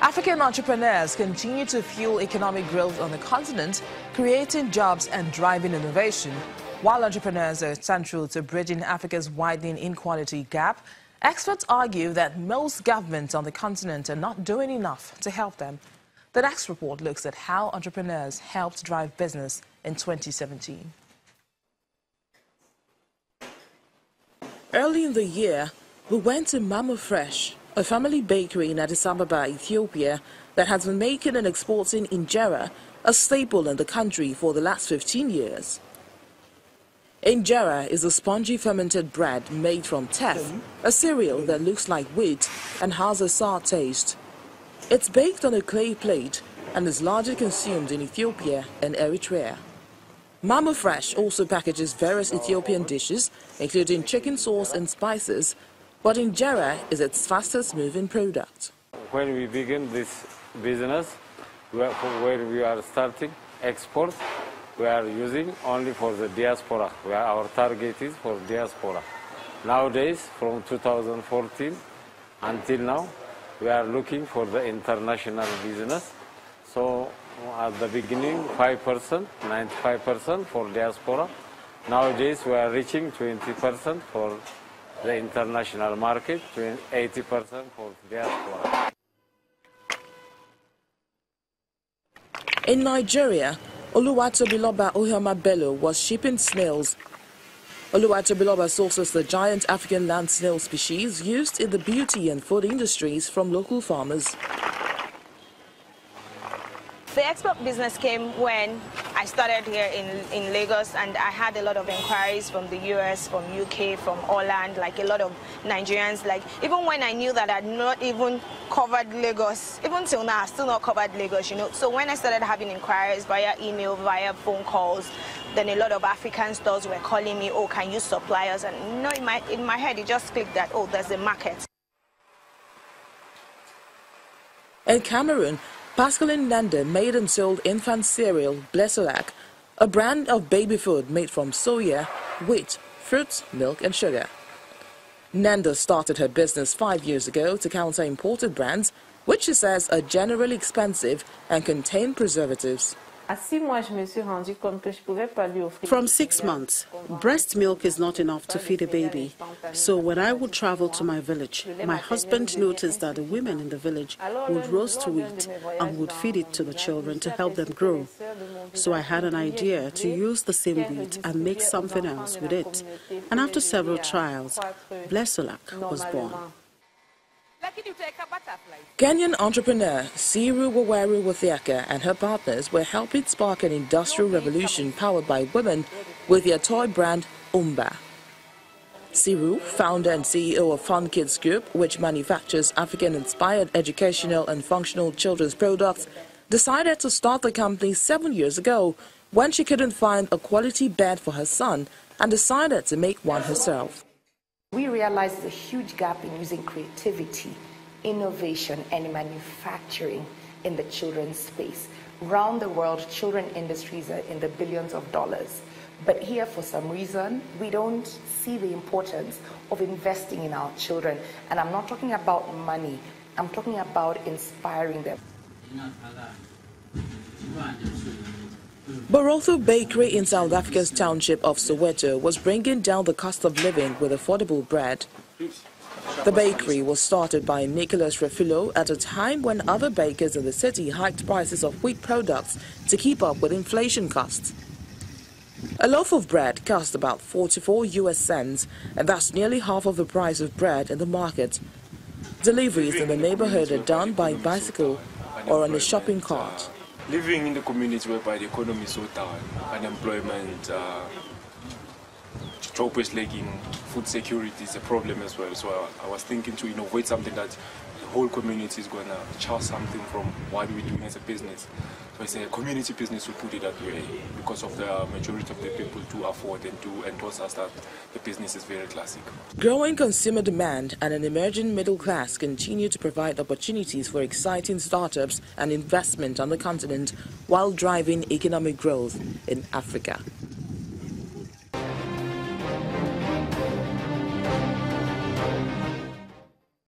African entrepreneurs continue to fuel economic growth on the continent, creating jobs and driving innovation. While entrepreneurs are central to bridging Africa's widening inequality gap, experts argue that most governments on the continent are not doing enough to help them. The next report looks at how entrepreneurs helped drive business in 2017. Early in the year, we went to Mama Fresh, a family bakery in Addis Ababa, Ethiopia, that has been making and exporting injera, a staple in the country for the last 15 years. Injera is a spongy fermented bread made from teff, a cereal that looks like wheat and has a sour taste. It's baked on a clay plate and is largely consumed in Ethiopia and Eritrea. Mama Fresh also packages various Ethiopian dishes, including chicken sauce and spices, but injera is its fastest moving product. When we begin this business, where we are starting export, we are using only for the diaspora. Our target is for diaspora. Nowadays, from 2014 until now, we are looking for the international business. So at the beginning, 5%, 95% for diaspora. Nowadays, we are reaching 20% for the international market, 80% for diaspora. In Nigeria, Oluwatobiloba Ohema Bello was shipping snails. Oluwatobiloba sources the giant African land snail species used in the beauty and food industries from local farmers. The export business came when I started here in Lagos, and I had a lot of inquiries from the US, from UK, from Holland, like a lot of Nigerians. Like even when I knew that I'd not even covered Lagos, even till now, I've still not covered Lagos, you know. So when I started having inquiries via email, via phone calls, then a lot of African stores were calling me, oh, can you supply us? And you know, in my head, it just clicked that, oh, there's a market. In Cameroon, Pascaline Nanda made and sold infant cereal Blessolac, a brand of baby food made from soya, wheat, fruits, milk and sugar. Nanda started her business 5 years ago to counter imported brands, which she says are generally expensive and contain preservatives. From 6 months, breast milk is not enough to feed a baby. So when I would travel to my village, my husband noticed that the women in the village would roast wheat and would feed it to the children to help them grow. So I had an idea to use the same wheat and make something else with it. And after several trials, Blessolac was born. Kenyan entrepreneur Siru Waweru Wathiaka and her partners were helping spark an industrial revolution powered by women with their toy brand Umba. Siru, founder and CEO of Fun Kids Group, which manufactures African-inspired educational and functional children's products, decided to start the company 7 years ago when she couldn't find a quality bed for her son and decided to make one herself. We realized the huge gap in using creativity, innovation, and manufacturing in the children's space. Around the world, children industries are in the billions of dollars. But here, for some reason, we don't see the importance of investing in our children. And I'm not talking about money. I'm talking about inspiring them. Borotho Bakery in South Africa's township of Soweto was bringing down the cost of living with affordable bread. The bakery was started by Nicholas Refilo at a time when other bakers in the city hiked prices of wheat products to keep up with inflation costs. A loaf of bread cost about 44 US cents, and that's nearly half of the price of bread in the market. Deliveries in the neighborhood are done by bicycle or on a shopping cart. Living in the community whereby the economy is so down, unemployment, job is lagging, food security is a problem as well. So I was thinking to innovate something that the whole community is going to charge something from what we're doing as a business. So it's a community business, we put it that way, because of the majority of the people to afford and to endorse us that the business is very classic. Growing consumer demand and an emerging middle class continue to provide opportunities for exciting startups and investment on the continent while driving economic growth in Africa.